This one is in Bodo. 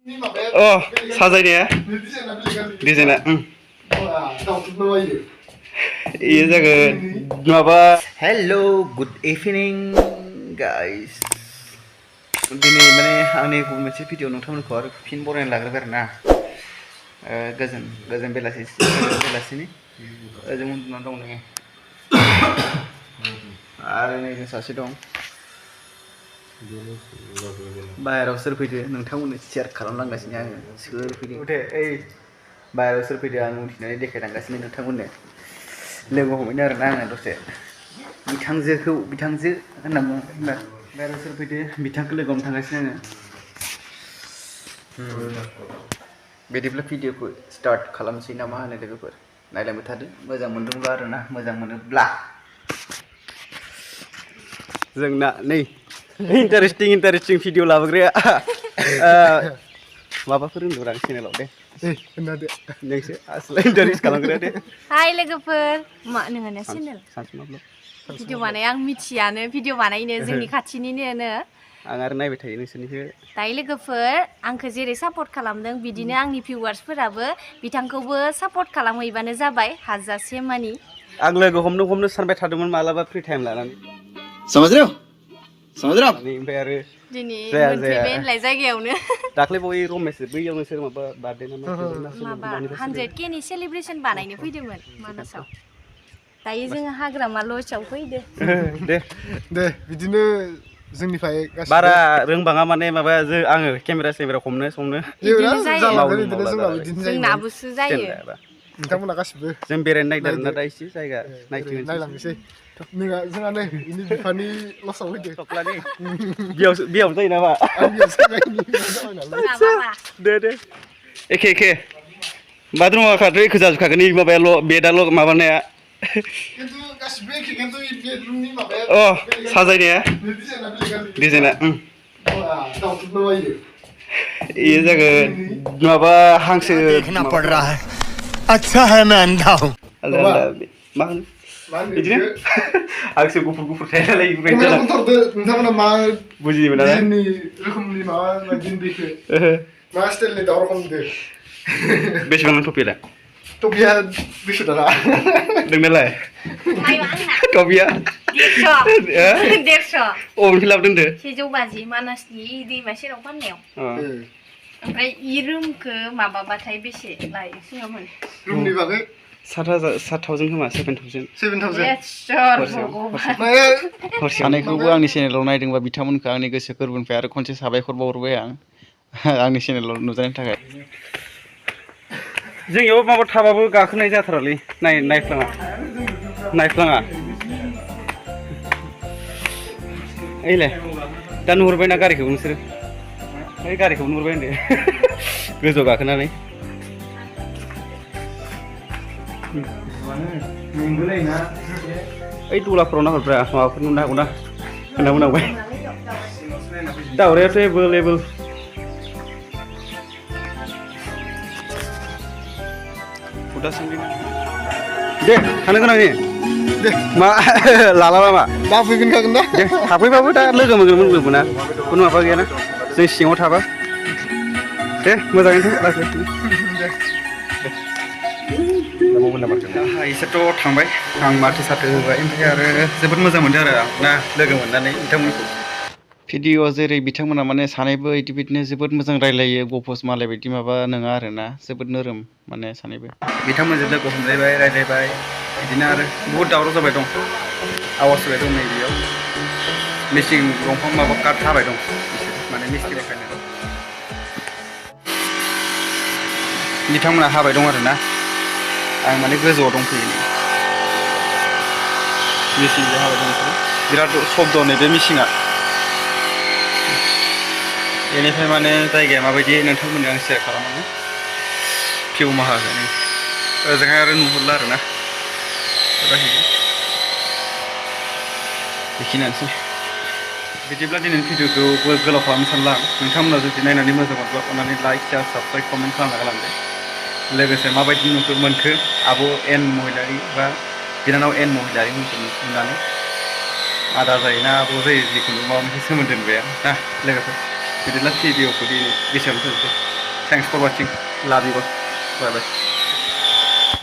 Oh, 사자이네. 디자인아. Iya jaga apa? Hello, good evening guys. Dini माने आंनि गुबुन मोनसे भिडिअ नोंथांमोनखौ आरो फिन बरायना लाग्रोबाय आरोना गोजोन बेलासिनि ओजों उन्दुना दं नोङो आरो नै जों सासे दं बाहेराव सोर फैदो नोंथांमोननो शेयार खालामलांगासिनो आङो सोर फैदो ओइ बाहेराव सोर फैदो आं उन्दुनानै देखायलांगासिनो नोंथांमोननो लोगो हमैनो आरोना आङो दसे बिथांजो होनना बुङो बाहेराव सोर फैदो बिथांखौ लोगो हमनो थांगासिनो आङो बिदिब्ला भिडिअखौ स्टार्ट खालामसै नामा होनो लोगोफोर नायलांबाय थादो मोजां मोनदोंब्ला आरोना मोजां मोनोब्ला जोंना नै इन्टारेस्टिं भिडिअ लाबोग्राया माबाफोर होनदों आं चेनेलाव दे खोनादो नोंसो आसला इन्टारेस्ट खालामग्राया दे हाय लोगोफोर मा नोंना चेनेल सानसुमा ब्लग भिडिअ बानाय आं मिथियानो भिडिअ बानायनो जोंनि खाथिनिनो आं आरो नायबाय थायो नोंसोरनिखौ दायो लोगोफोर आंखौ जेरै सापर्ट खालामदों बिदिनो आंनि भिउवार्सफोराबो बिथांखौबो सापर्ट खालामहैबानो जाबाय हाजासे मानि आं लोगो हमनो सानबाय थादोंमोन मालाबा फ्रि टाइम लानानै समझ रहे ओमफ्राय आरो दिनै मोनफैबाय होनलाय जायगायावनो दाख्लै बय रमेश बैयाव नोंसोर माबा बार्थडे माबा 100K नि सेलिब्रेसन बानायनो फैदोंमोन मानासाव दायो जोङो हाग्रामा लजआव फैदो दे बिदिनो जोंनिफ्राय बारा रोंबाङा माने माबा आङो केमेरा हमनो जोंनाबोसो जायो नोंथांमोना गासिबो जों बेरायनो नागिरदों दा एसे जायगा नायलांनोसै जोंहा नै इनि बिफानि लसाव फैदो टक्लानि बेयाव जायो नामा दे एखे बाथरुमा खाथ एखे जाजोबखागोन माबायाल' बेदाल' माबानाया खिन्थु गासिबो एखे खिन्थु बेडरुमनि माबाया अ साजायनाया डिजाइना ये जागोन माबा हांसो देखना पड़ रहा है अच्छा है मैं अंधा हूं मा होनो बिदिनो हांसो गुफुर थायालाय नोंथांमोना मा बुजिनो मोना रोखोमनि माबा दिन्दैखो मा स्टाइलनि दाव रखमदो बेसेबां टपियालाय टपिया 200 टाका नोंनालाय टपिया 150 अबेनिफ्राय लाबोदों दे 150 मानासनि दैमा सेराव फाननायाव ओमफ्राय इ रुमखौ माबाबाथाय बेसे लायो सिङावमोन रुमनि बागै 7,000 खोमा 7,000 सानैखौबो आंनि चेनेलाव नायदोंबा बिथांमोनखौ आंनि गोसो गोरबोनिफ्राय आरो खनसे साबायखर बावहरबाय आं आंनि चेनेलाव नुजानायनि थाखाय जोंनियाव माबा थाबाबो गाखोनाय जाथारालै नायफ्लाङा ओइलाय दा नुहुरबायना गारिखौ नोंसोरो ओइ गारिखौ नुहुरबाय होनदो गोजौआव गाखोनानै ओइ दलाफोराव नाहरब्रा माबाफोर नुनो हागौना खोनाबोनांबाय दावरायाथ' एभेलेबोल दे थानो गोनां दे मा लाला लामा दा फैगोन ना दे थाफैबाबो दा लोगो मोना खुनु माबा गैयाना जों सिङाव थाबा दे मोजाङैनो इसोरथ' थांबाय आं माथो साथो होबाय ओमफ्राय आरो जोबोद मोजां मोनदों आरो आं ना लोगो मोननानै बिथांमोनखौ भिडिअ जेरै बिथांमोना माने सानैबो बिदिनो जोबोद मोजां रायलायो गफस मालाय बायदि माबा नङा आरोना जोबोद नोरोम माने सानैबो बिथांमोनजों लोगो हमलायबाय रायलायबाय बिदिनो आरो बहुद दावराव जाबाय दं आवाज होबाय दं नै बेयाव मिसिं दंफां माबा काट हाबाय दं माने मिस्ट्रि बाखायनो बिथांमोना हाबाय दं आरोना आं माने गोजौआव दंफैयो मिसिंजों हाबाय दं बिराद शब्द नैबे मिसिङा बेनिफ्राय माने जायगाया माबायदि नोंथांमोननो आं शेयार खालामो फिउ माहाजोन ओजोंहाय आरो नुहुरला आरोना बेखिनियानोसै बिदिब्ला दिनैनि भिडिअखौ गोलाव खालामनो सानला नोंथांमोना जुदि नायनानै मोजां मोनब्ला अननानै लाइक शेयार साबस्क्राइब कमेन्ट खालामना गालांदो लोगोसे माबायदि मोनखो आब' एन महिलारि बा बिनानाव एन महिलारि नुनानै आदा जायोना आब' जायो जिखुनु माबा मोनसे सोमोन्दो नुबाय ना लोगोफोर बिदिब्ला भिडिअखौ एसेयावनो फोजोबसै थेंक्स फर वाचिं लाभ इउ बाय बाय